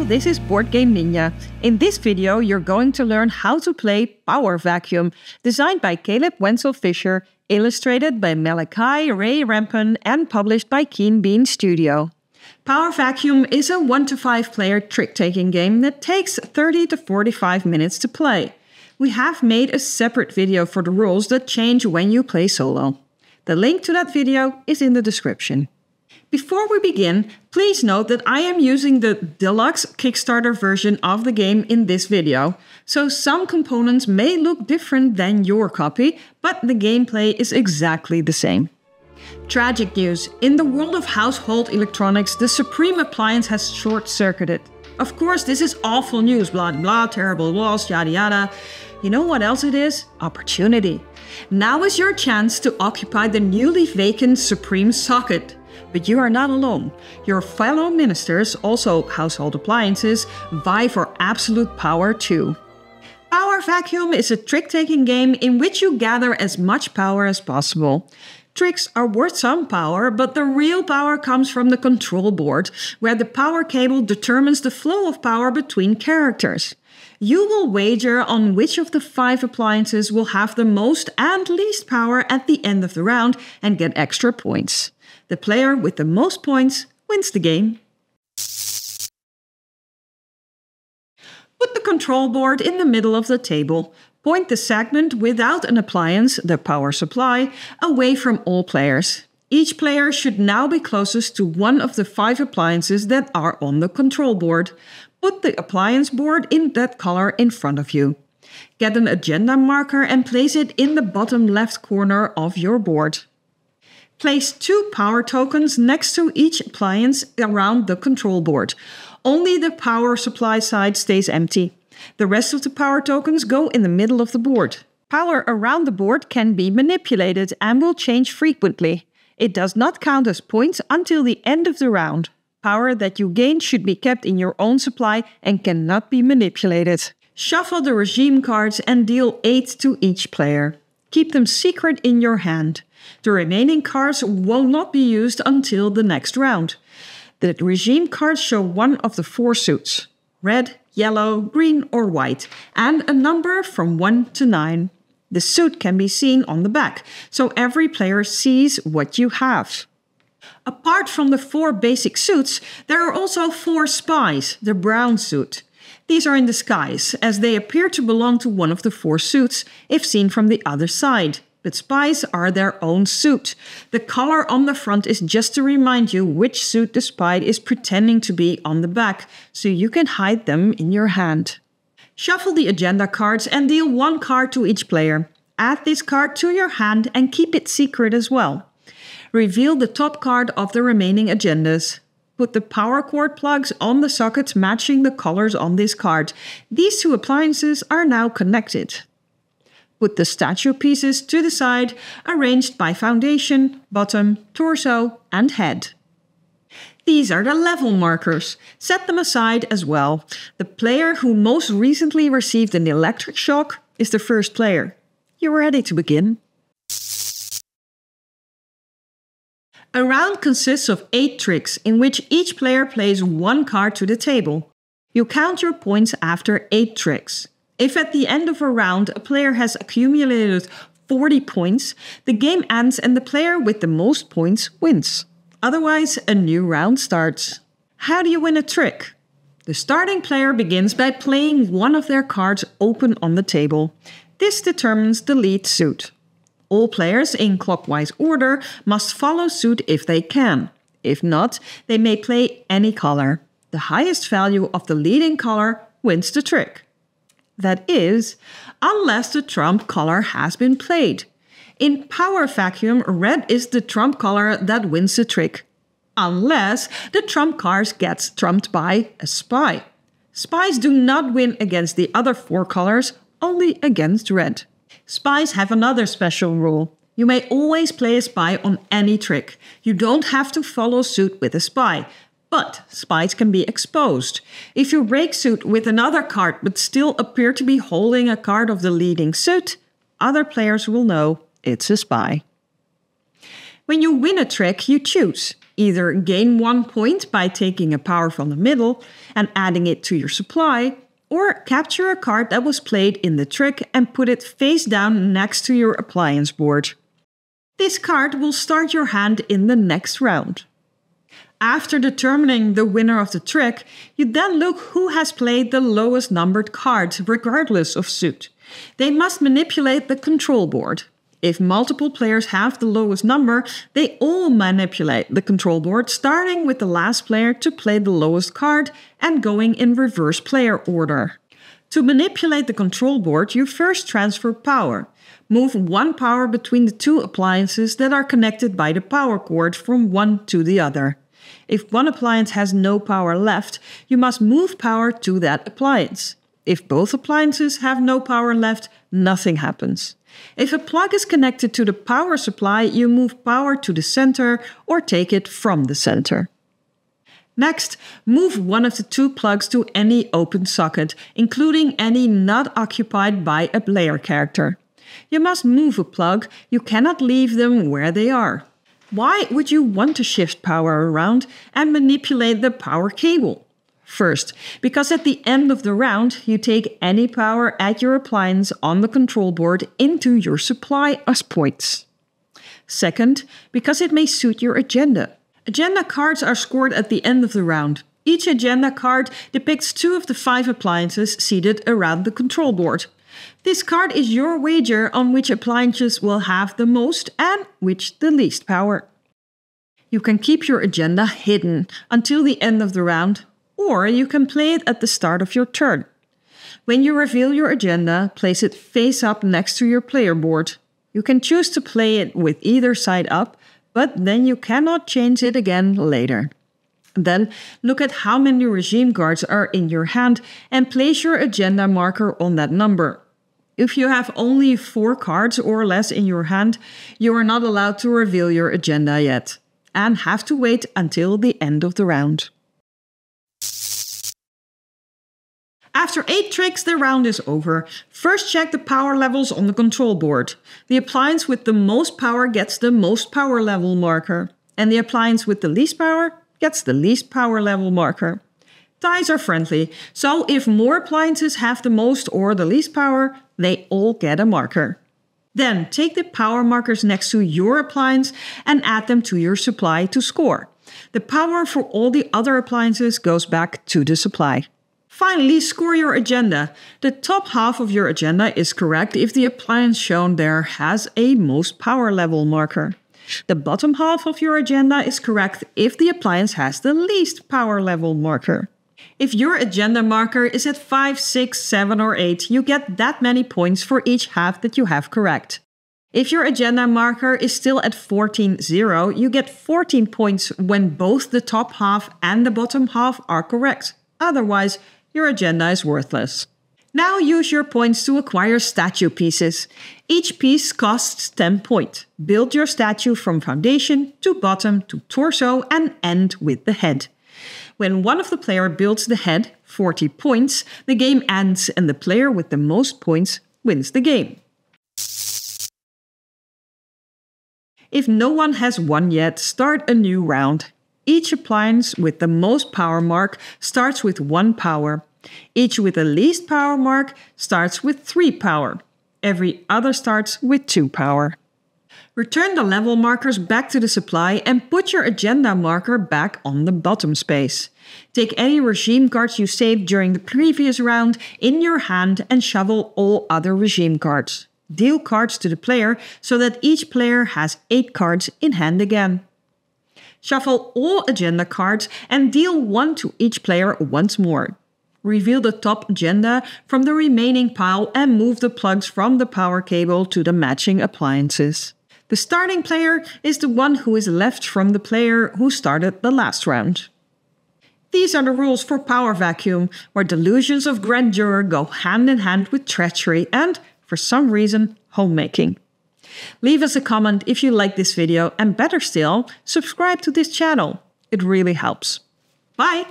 this is BoardgameNinja. In this video, you're going to learn how to play Power Vacuum, designed by Caleb Wenzel Fisher, illustrated by Malachi Ray Rampon, and published by Keen Bean Studio. Power Vacuum is a 1 to 5 player trick-taking game that takes 30 to 45 minutes to play. We have made a separate video for the rules that change when you play solo. The link to that video is in the description. Before we begin, please note that I am using the deluxe Kickstarter version of the game in this video, so some components may look different than your copy, but the gameplay is exactly the same. Tragic news. In the world of household electronics, the supreme appliance has short-circuited. Of course, this is awful news, blah blah, terrible loss, yada yada. You know what else it is? Opportunity. Now is your chance to occupy the newly vacant supreme socket. But you are not alone. Your fellow ministers, also household appliances, vie for absolute power too. Power Vacuum is a trick-taking game in which you gather as much power as possible. Tricks are worth some power, but the real power comes from the control board, where the power cable determines the flow of power between characters. You will wager on which of the 5 appliances will have the most and least power at the end of the round and get extra points. The player with the most points wins the game. Put the control board in the middle of the table. Point the segment without an appliance, the power supply, away from all players. Each player should now be closest to one of the 5 appliances that are on the control board. Put the appliance board in that color in front of you. Get an agenda marker and place it in the bottom left corner of your board. Place 2 power tokens next to each appliance around the control board. Only the power supply side stays empty. The rest of the power tokens go in the middle of the board. Power around the board can be manipulated and will change frequently. It does not count as points until the end of the round. Power that you gain should be kept in your own supply and cannot be manipulated. Shuffle the regime cards and deal 8 to each player. Keep them secret in your hand. The remaining cards will not be used until the next round. The regime cards show one of the 4 suits: red, yellow, green or white, and a number from 1 to 9. The suit can be seen on the back, so every player sees what you have. Apart from the 4 basic suits, there are also 4 spies, the brown suit. These are in disguise, as they appear to belong to one of the 4 suits if seen from the other side. But spies are their own suit. The color on the front is just to remind you which suit the spy is pretending to be on the back, so you can hide them in your hand. Shuffle the agenda cards and deal 1 card to each player. Add this card to your hand and keep it secret as well. Reveal the top card of the remaining agendas. Put the power cord plugs on the sockets matching the colors on this card. These 2 appliances are now connected. Put the statue pieces to the side, arranged by foundation, bottom, torso, and head. These are the level markers. Set them aside as well. The player who most recently received an electric shock is the first player. You're ready to begin. A round consists of 8 tricks, in which each player plays 1 card to the table. You count your points after 8 tricks. If at the end of a round a player has accumulated 40 points, the game ends and the player with the most points wins. Otherwise, a new round starts. How do you win a trick? The starting player begins by playing one of their cards open on the table. This determines the lead suit. All players in clockwise order must follow suit if they can. If not, they may play any color. The highest value of the leading color wins the trick. That is, unless the trump color has been played. In Power Vacuum, red is the trump color that wins the trick, unless the trump card gets trumped by a spy. Spies do not win against the other 4 colors, only against red. Spies have another special rule. You may always play a spy on any trick. You don't have to follow suit with a spy. But spies can be exposed. If you break suit with another card but still appear to be holding a card of the leading suit, other players will know it's a spy. When you win a trick, you choose. Either gain 1 point by taking a power from the middle and adding it to your supply, or capture a card that was played in the trick and put it face down next to your appliance board. This card will start your hand in the next round. After determining the winner of the trick, you then look who has played the lowest numbered cards regardless of suit. They must manipulate the control board. If multiple players have the lowest number, they all manipulate the control board, starting with the last player to play the lowest card and going in reverse player order. To manipulate the control board, you first transfer power. Move 1 power between the 2 appliances that are connected by the power cord from one to the other. If one appliance has no power left, you must move power to that appliance. If both appliances have no power left, nothing happens. If a plug is connected to the power supply, you move power to the center or take it from the center. Next, move one of the 2 plugs to any open socket, including any not occupied by a player character. You must move a plug, you cannot leave them where they are. Why would you want to shift power around and manipulate the power cable? First, because at the end of the round, you take any power at your appliance on the control board into your supply as points. Second, because it may suit your agenda. Agenda cards are scored at the end of the round. Each agenda card depicts 2 of the 5 appliances seated around the control board. This card is your wager on which appliances will have the most and which the least power. You can keep your agenda hidden until the end of the round, or you can play it at the start of your turn. When you reveal your agenda, place it face up next to your player board. You can choose to play it with either side up, but then you cannot change it again later. Then look at how many regime cards are in your hand and place your agenda marker on that number. If you have only 4 cards or less in your hand, you are not allowed to reveal your agenda yet, and have to wait until the end of the round. After 8 tricks, the round is over. First, check the power levels on the control board. The appliance with the most power gets the most power level marker, and the appliance with the least power gets the least power level marker. Ties are friendly, so if more appliances have the most or the least power, they all get a marker. Then take the power markers next to your appliance and add them to your supply to score. The power for all the other appliances goes back to the supply. Finally, score your agenda. The top half of your agenda is correct if the appliance shown there has a most power level marker. The bottom half of your agenda is correct if the appliance has the least power level marker. If your agenda marker is at 5, 6, 7 or 8, you get that many points for each half that you have correct. If your agenda marker is still at 14, 0, you get 14 points when both the top half and the bottom half are correct. Otherwise, your agenda is worthless. Now use your points to acquire statue pieces. Each piece costs 10 points. Build your statue from foundation to bottom to torso and end with the head. When one of the players builds the head, 40 points, the game ends and the player with the most points wins the game. If no one has won yet, start a new round. Each appliance with the most power mark starts with 1 power. Each with the least power mark starts with 3 power. Every other starts with 2 power. Return the level markers back to the supply and put your agenda marker back on the bottom space. Take any regime cards you saved during the previous round in your hand and shovel all other regime cards. Deal cards to the player so that each player has 8 cards in hand again. Shuffle all agenda cards and deal 1 to each player once more. Reveal the top agenda from the remaining pile and move the plugs from the power cable to the matching appliances. The starting player is the one who is left from the player who started the last round. These are the rules for Power Vacuum, where delusions of grandeur go hand in hand with treachery and, for some reason, homemaking. Leave us a comment if you like this video and better still, subscribe to this channel. It really helps. Bye!